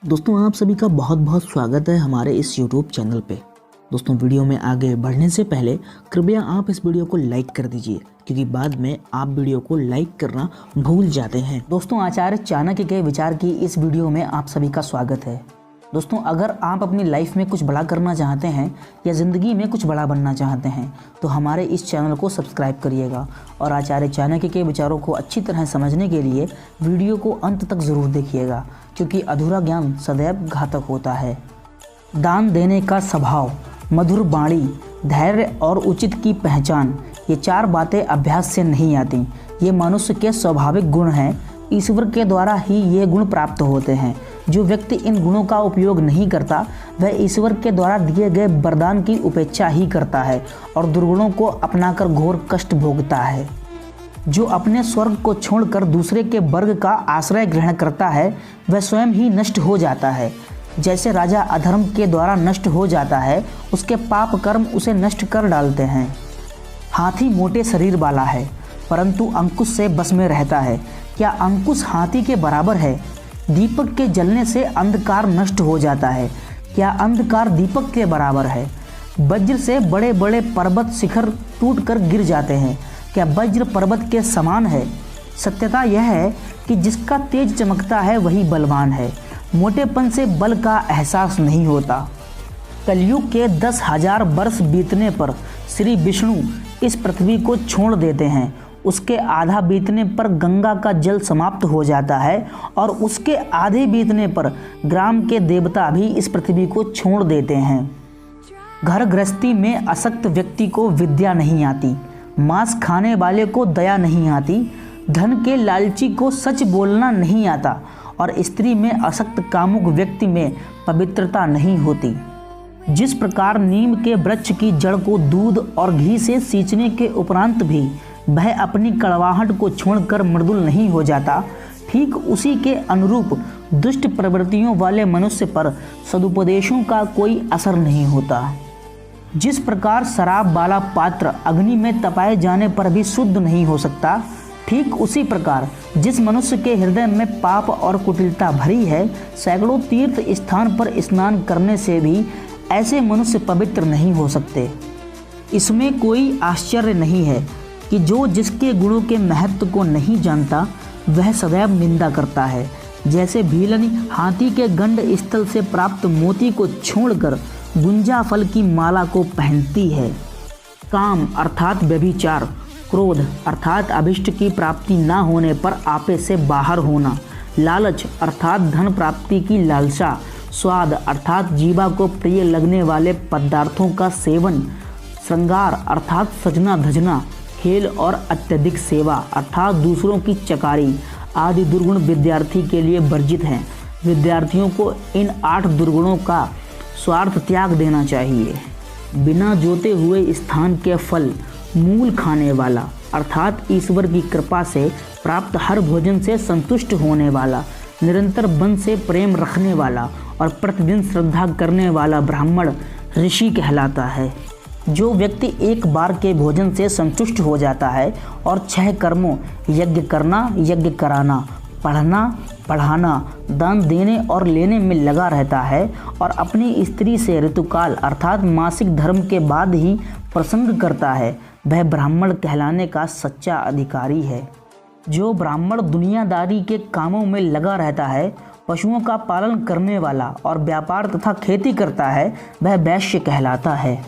दोस्तों आप सभी का बहुत बहुत स्वागत है हमारे इस YouTube चैनल पे। दोस्तों वीडियो में आगे बढ़ने से पहले कृपया आप इस वीडियो को लाइक कर दीजिए, क्योंकि बाद में आप वीडियो को लाइक करना भूल जाते हैं। दोस्तों आचार्य चाणक्य के विचार की इस वीडियो में आप सभी का स्वागत है। दोस्तों अगर आप अपनी लाइफ में कुछ बड़ा करना चाहते हैं या ज़िंदगी में कुछ बड़ा बनना चाहते हैं तो हमारे इस चैनल को सब्सक्राइब करिएगा और आचार्य चाणक्य के विचारों को अच्छी तरह समझने के लिए वीडियो को अंत तक ज़रूर देखिएगा, क्योंकि अधूरा ज्ञान सदैव घातक होता है। दान देने का स्वभाव, मधुर वाणी, धैर्य और उचित की पहचान, ये चार बातें अभ्यास से नहीं आती। ये मनुष्य के स्वाभाविक गुण हैं। ईश्वर के द्वारा ही ये गुण प्राप्त होते हैं। जो व्यक्ति इन गुणों का उपयोग नहीं करता वह ईश्वर के द्वारा दिए गए वरदान की उपेक्षा ही करता है और दुर्गुणों को अपनाकर घोर कष्ट भोगता है। जो अपने स्वर्ग को छोड़कर दूसरे के वर्ग का आश्रय ग्रहण करता है वह स्वयं ही नष्ट हो जाता है। जैसे राजा अधर्म के द्वारा नष्ट हो जाता है, उसके पाप कर्म उसे नष्ट कर डालते हैं। हाथी मोटे शरीर वाला है परंतु अंकुश से बस में रहता है। क्या अंकुश हाथी के बराबर है? दीपक के जलने से अंधकार नष्ट हो जाता है। क्या अंधकार दीपक के बराबर है? वज्र से बड़े बड़े पर्वत शिखर टूटकर गिर जाते हैं। क्या वज्र पर्वत के समान है? सत्यता यह है कि जिसका तेज चमकता है वही बलवान है। मोटेपन से बल का एहसास नहीं होता। कलयुग के 10,000 वर्ष बीतने पर श्री विष्णु इस पृथ्वी को छोड़ देते हैं। उसके आधा बीतने पर गंगा का जल समाप्त हो जाता है और उसके आधे बीतने पर ग्राम के देवता भी इस पृथ्वी को छोड़ देते हैं। घर गृहस्थी में आसक्त व्यक्ति को विद्या नहीं आती, मांस खाने वाले को दया नहीं आती, धन के लालची को सच बोलना नहीं आता और स्त्री में आसक्त कामुक व्यक्ति में पवित्रता नहीं होती। जिस प्रकार नीम के वृक्ष की जड़ को दूध और घी से सींचने के उपरांत भी वह अपनी कड़वाहट को छोड़कर मृदुल नहीं हो जाता, ठीक उसी के अनुरूप दुष्ट प्रवृत्तियों वाले मनुष्य पर सदुपदेशों का कोई असर नहीं होता। जिस प्रकार शराब वाला पात्र अग्नि में तपाए जाने पर भी शुद्ध नहीं हो सकता, ठीक उसी प्रकार जिस मनुष्य के हृदय में पाप और कुटिलता भरी है, सैकड़ों तीर्थ स्थान पर स्नान करने से भी ऐसे मनुष्य पवित्र नहीं हो सकते। इसमें कोई आश्चर्य नहीं है कि जो जिसके गुणों के महत्व को नहीं जानता वह सदैव निंदा करता है। जैसे भीलनी हाथी के गंड स्थल से प्राप्त मोती को छोड़कर गुंजा फल की माला को पहनती है। काम अर्थात व्यभिचार, क्रोध अर्थात अभिष्ट की प्राप्ति न होने पर आपे से बाहर होना, लालच अर्थात धन प्राप्ति की लालसा, स्वाद अर्थात जीवा को प्रिय लगने वाले पदार्थों का सेवन, श्रृंगार अर्थात सजना धजना, खेल और अत्यधिक सेवा अर्थात दूसरों की चकारी आदि दुर्गुण विद्यार्थी के लिए वर्जित हैं। विद्यार्थियों को इन 8 दुर्गुणों का स्वार्थ त्याग देना चाहिए। बिना जोते हुए स्थान के फल, मूल खाने वाला अर्थात ईश्वर की कृपा से प्राप्त हर भोजन से संतुष्ट होने वाला, निरंतर वन से प्रेम रखने वाला और प्रतिदिन श्रद्धा करने वाला ब्राह्मण ऋषि कहलाता है। जो व्यक्ति एक बार के भोजन से संतुष्ट हो जाता है और 6 कर्मों यज्ञ करना, यज्ञ कराना, पढ़ना, पढ़ाना, दान देने और लेने में लगा रहता है और अपनी स्त्री से ऋतुकाल अर्थात मासिक धर्म के बाद ही प्रसंग करता है, वह ब्राह्मण कहलाने का सच्चा अधिकारी है। जो ब्राह्मण दुनियादारी के कामों में लगा रहता है, पशुओं का पालन करने वाला और व्यापार तथा खेती करता है, वह वैश्य कहलाता है।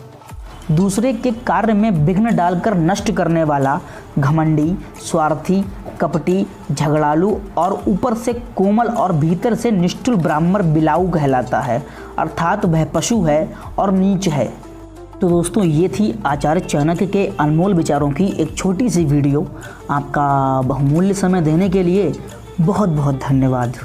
दूसरे के कार्य में विघ्न डालकर नष्ट करने वाला घमंडी, स्वार्थी, कपटी, झगड़ालू और ऊपर से कोमल और भीतर से निष्ठुर ब्राह्मण बिलाऊ कहलाता है, अर्थात वह पशु है और नीच है। तो दोस्तों ये थी आचार्य चाणक्य के अनमोल विचारों की एक छोटी सी वीडियो। आपका बहुमूल्य समय देने के लिए बहुत बहुत धन्यवाद।